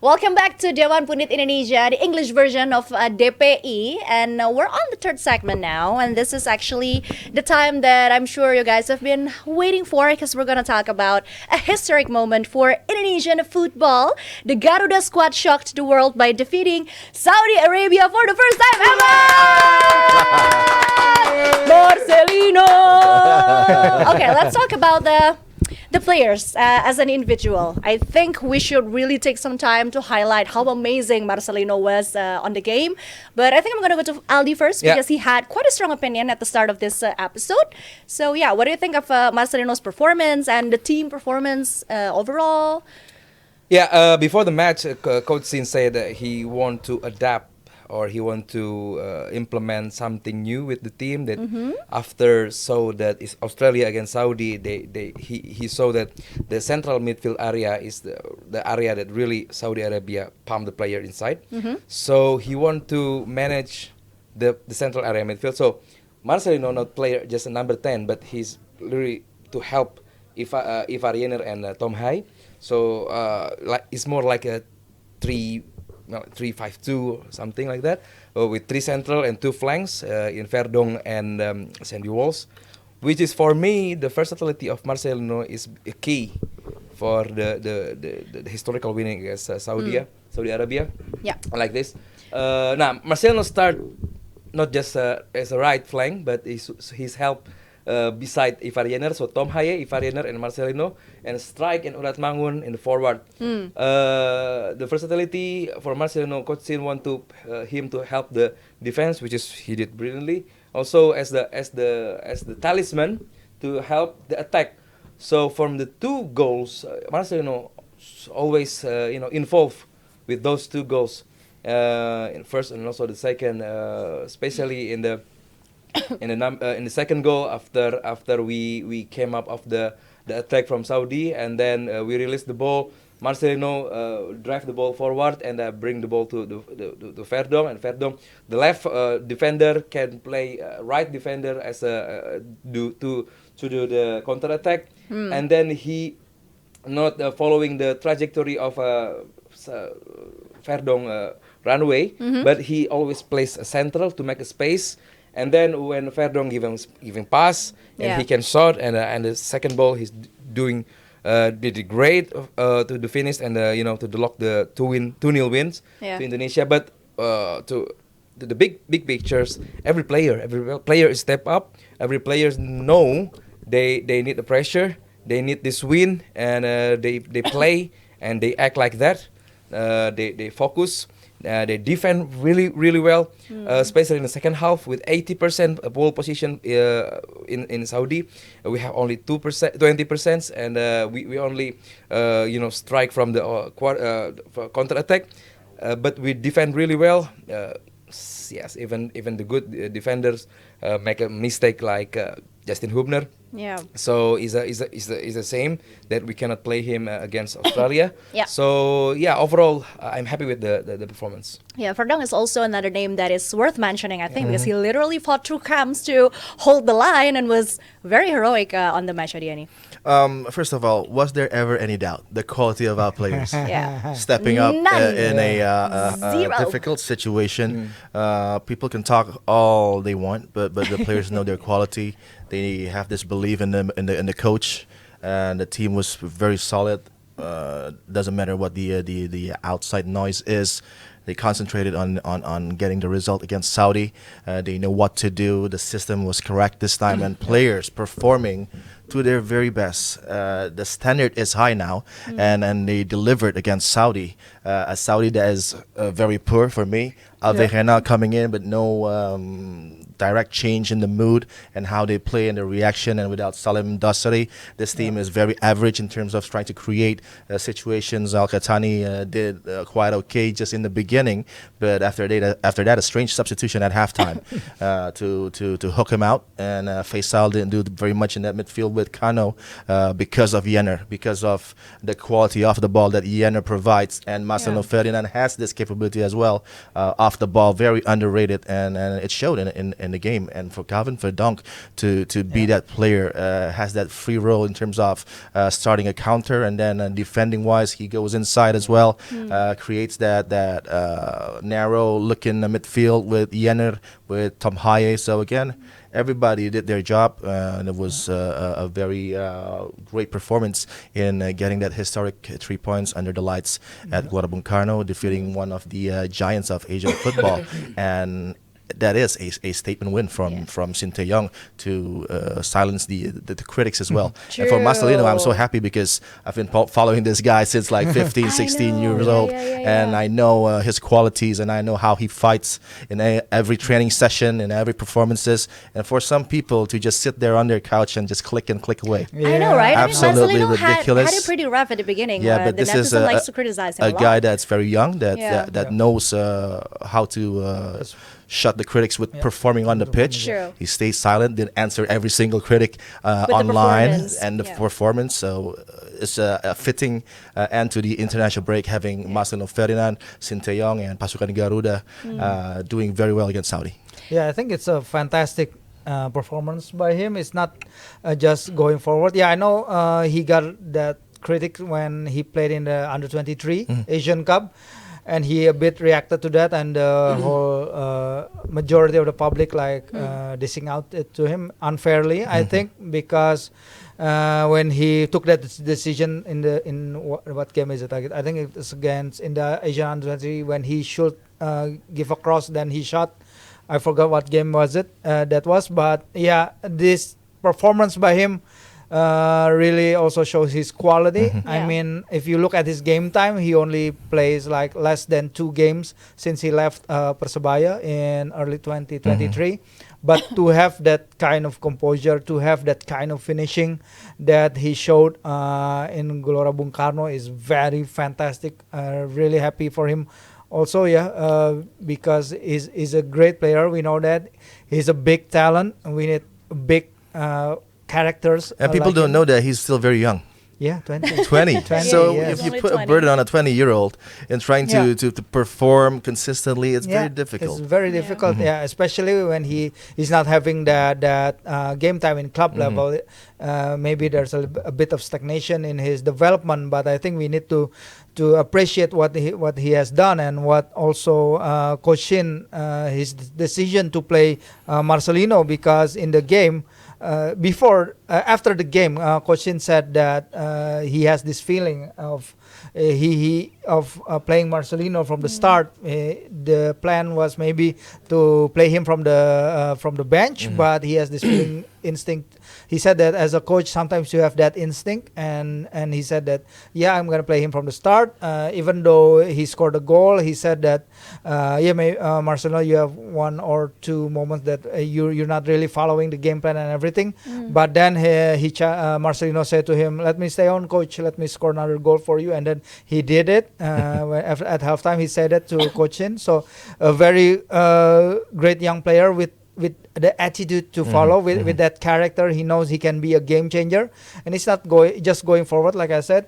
Welcome back to Dewan Pundit Indonesia, the English version of DPI, and we're on the third segment now, and this is actually the time that I'm sure you guys have been waiting for, because we're gonna talk about a historic moment for Indonesian football. The Garuda squad shocked the world by defeating Saudi Arabia for the first time ever. Marselino. Okay, let's talk about the players as an individual. I think we should really take some time to highlight how amazing Marcelino was on the game. But I think I'm going to go to Aldi first because he had quite a strong opinion at the start of this episode. So yeah, what do you think of Marcelino's performance and the team performance overall? Yeah, before the match, Coach Sin said that he want to adapt or he want to implement something new with the team. That after saw that is Australia against Saudi, he saw that the central midfield area is the area that really Saudi Arabia pumped the player inside. So he want to manage the central area midfield. So Marcelino not player just a number 10, but he's really to help Ivar Jenner and Tom Hai. So it's more like a 3-5-2 something like that, with 3 central and 2 flanks in Verdong and Sandy Walls, which is for me the versatility of Marcelino is a key for the historical winning against Saudi Arabia. Yeah, like this. Now Marcelino start not just as a right flank, but his help beside Ivar Jenner, so Tom Haye, Ivar Jenner, and Marcelino, and Strike and Urat Mangun in the forward. The versatility for Marcelino, Coach Sin want to him to help the defense, which is he did brilliantly. Also as the talisman to help the attack. So from the 2 goals, Marcelino always involved with those 2 goals. In first and also the second, especially in the second goal after we came up of the attack from Saudi, and then we released the ball. Marcelino drive the ball forward and bring the ball to Verdong, and Verdong, the left defender, can play right defender as to do the counter attack, and then he not following the trajectory of Verdong runway, but he always plays a central to make a space. And then when Verdong giving pass, and he can shot, and the second ball he's doing did great to the finish, and to lock the 2-0 wins to Indonesia. But to the big pictures, every player is step up. Every players know they need the pressure, they need this win, and they play and they act like that. They focus. They defend really well, especially in the second half with 80% ball position in Saudi. We have only 20%, and we only strike from the counter attack, but we defend really well. Yes, even the good defenders make a mistake like Justin Hubner. Yeah. So is the same that we cannot play him against Australia. Yeah. So yeah, overall I'm happy with the performance. Yeah, Verdong is also another name that is worth mentioning, I think, because he literally fought through camps to hold the line and was very heroic on the match, Adiani. First of all, was there ever any doubt the quality of our players stepping up in a difficult situation? People can talk all they want, but the players know their quality. They have this belief in the coach, and the team was very solid. Doesn't matter what the outside noise is. They concentrated on getting the result against Saudi. They know what to do. The system was correct this time, and players performing to their very best. The standard is high now, and they delivered against Saudi. A Saudi that is very poor for me. Alvejena coming in, but no direct change in the mood and how they play and the reaction. And without Salim Dosari, this team is very average in terms of trying to create situations. Al-Khatani did quite okay just in the beginning, but after that, a strange substitution at halftime to hook him out. And Faisal didn't do very much in that midfield with Kano because of Jenner, because of the quality of the ball that Jenner provides. And Marcelo Ferdinan has this capability as well off the ball, very underrated, and it showed in the game. And for Calvin Verdonk to be that player, has that free role in terms of starting a counter, and then defending wise, he goes inside as well, creates that narrow looking midfield with Jenner, with Tom Haye. So again, everybody did their job, and it was a very great performance in getting that historic 3 points under the lights at Gelora Bung Karno, defeating one of the giants of Asian football. And that is a statement win from Shin Tae-yong to silence the critics as well. And for Marcelino, I'm so happy because I've been following this guy since like 15, 16 years old, and I know his qualities, and I know how he fights in every training session, in every performances. And for some people to just sit there on their couch and just click away. I know, right? Absolutely I mean, Marcelino ridiculous. had it pretty rough at the beginning. Yeah, but the this is likes to criticize him a guy that's very young, that knows how to shut the critics with performing on the pitch. True. He stays silent, didn't answer every single critic online and the performance. So it's a fitting end to the international break, having Marselino, Ferdinan, Shin Tae-yong, and Pasukan Garuda doing very well against Saudi. Yeah, I think it's a fantastic performance by him. It's not just going forward. Yeah, I know he got that critic when he played in the under-23 Asian Cup, and he a bit reacted to that, and the whole majority of the public dishing out it to him unfairly. I think because when he took that decision in what game is it? I think it's against in the Asian under-23 when he should give a cross, then he shot. I forgot what game was it that was, but yeah, this performance by him really also shows his quality. I mean, if you look at his game time, he only plays like less than 2 games since he left Persebaya in early 2023. But to have that kind of composure, to have that kind of finishing that he showed in Gelora Bung Karno is very fantastic. Really happy for him. Also, because he's a great player. We know that he's a big talent. We need big characters. And people don't know that he's still very young. Yeah, 20. 20. 20, So yes. if you put a burden on a 20-year-old and trying to perform consistently, it's very difficult. It's very difficult, especially when he's not having that game time in club level. Maybe there's a bit of stagnation in his development, but I think we need to appreciate what he has done, and what also Coach Shin, his decision to play Marcelino, because in the game after the game, Coach Shin said that he has this feeling of playing Marcelino from the start. The plan was maybe to play him from the bench, but he has this feeling instinct. He said that as a coach, sometimes you have that instinct, and he said that I'm gonna play him from the start. Even though he scored a goal, he said that Marcelo, you have 1 or 2 moments that you're not really following the game plan and everything. But then Marcelino said to him, "Let me stay on, coach. Let me score another goal for you." And then he did it. At halftime, he said that to Coach Shin. So a very great young player with the attitude to follow, with that character. He knows he can be a game changer, and it's not just going forward. Like I said,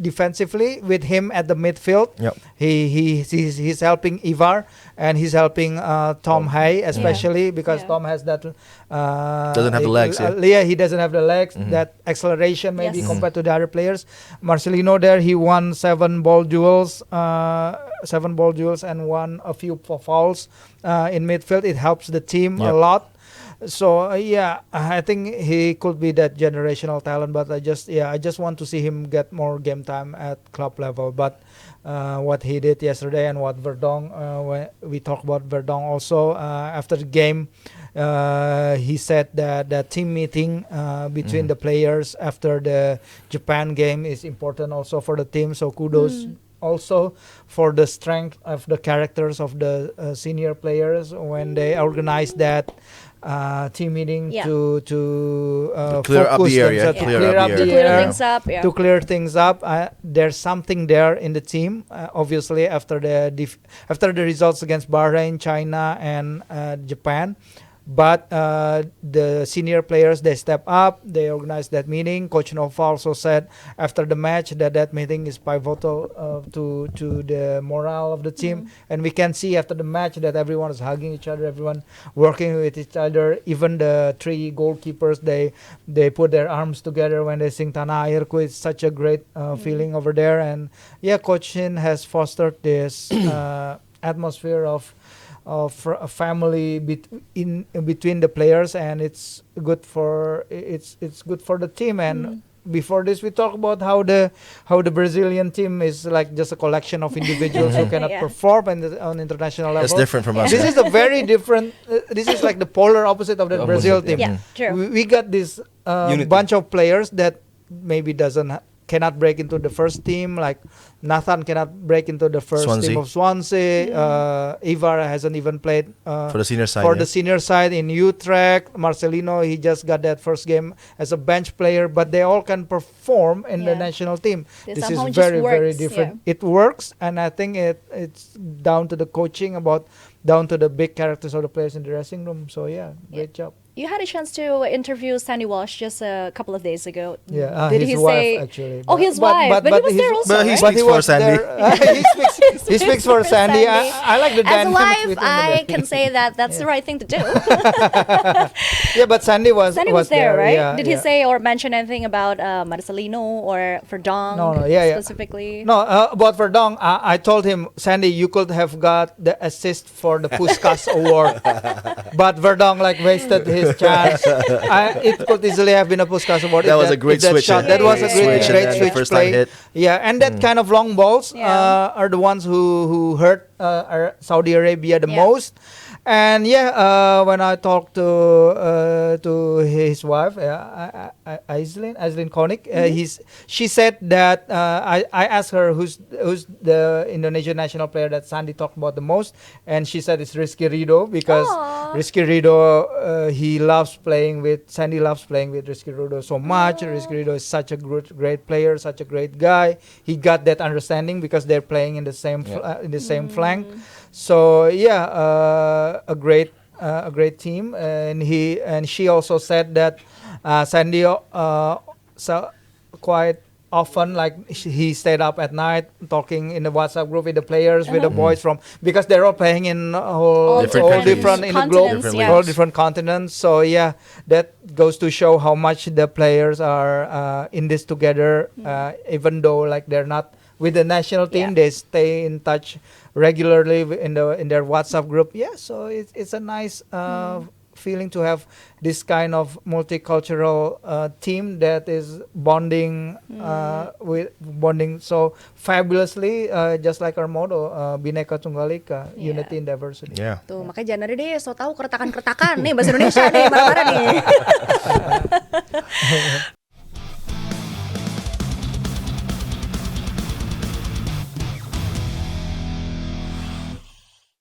defensively with him at the midfield, he's helping Ivar, and he's helping Tom Haye, especially because Tom has that doesn't have the legs. He doesn't have the legs, that acceleration maybe compared to the other players. Marcelino there, he won 7 ball duels and won a few fouls in midfield. It helps the team a lot. So I think he could be that generational talent, but I just want to see him get more game time at club level. But what he did yesterday, and what Verdong, when we talk about Verdong also after the game, he said that the team meeting between the players after the Japan game is important also for the team. So kudos also for the strength of the characters of the senior players when they organize that team meeting to clear up the area, to clear things up. There's something there in the team, obviously after the results against Bahrain, China, and Japan. But the senior players, they step up, they organize that meeting. Coach Nova also said after the match that meeting is pivotal to the morale of the team. And we can see after the match that everyone is hugging each other, everyone working with each other. Even the 3 goalkeepers, they put their arms together when they sing Tanah Airku. It's such a great feeling over there. And yeah, Coach Shin has fostered this atmosphere of a family between the players, and it's good for the team. And before this, we talk about how the Brazilian team is like just a collection of individuals who cannot perform on international level. It's different from us. This is a very different. This is like the polar opposite of the Brazil team. Yeah, true. We got this bunch of players that maybe cannot break into the first team. Like Nathan cannot break into the first team of Swansea. Ivar hasn't even played for the senior side. The senior side in Utrecht. Marcelino, he just got that first game as a bench player, but they all can perform in the national team. This is very, very different. Yeah. It works, and I think it's down to the coaching, down to the big characters of the players in the dressing room. So yeah, great job. You had a chance to interview Sandy Walsh just a couple of days ago. Yeah, did his he wife, say? actually. Oh, his wife. But he was there also. But he right? speaks for Sandy. He speaks for Sandy. I like the As a dynamics wife, between I can say that's the right thing to do. Yeah, but Sandy was there, right? Yeah, did he say or mention anything about Marcelino or Verdong specifically? No, about Verdong, I told him, Sandy, you could have got the assist for the Puskas award, but Verdong wasted his chance. It could easily have been a Puskas award. That was a great switch. That was a great switch play. Hit. Yeah, and that kind of long balls are the ones who hurt Saudi Arabia the most. And when I talked to his wife, Aislinn Konik, she said that I asked her who's the Indonesian national player that Sandy talked about the most, and she said it's Rizky Ridho, because Rizky Ridho Sandy loves playing with Rizky Ridho so much. Rizky Ridho is such a great player, such a great guy. He got that understanding because they're playing in the same flank. So a great team, and she also said that Sandy quite often he stayed up at night talking in the WhatsApp group with the players, with the boys because they're all playing in all different in the globe, all different continents. So that goes to show how much the players are in this together, even though they're not with the national team. They stay in touch regularly in their WhatsApp group. So it's a nice feeling to have this kind of multicultural team that is bonding so fabulously, just like our motto, Bhinneka Tunggal Ika, unity in diversity. Tuh, makanya jangan deh so tahu keretakan-keretakan nih bahasa Indonesia nih, marah-marah nih.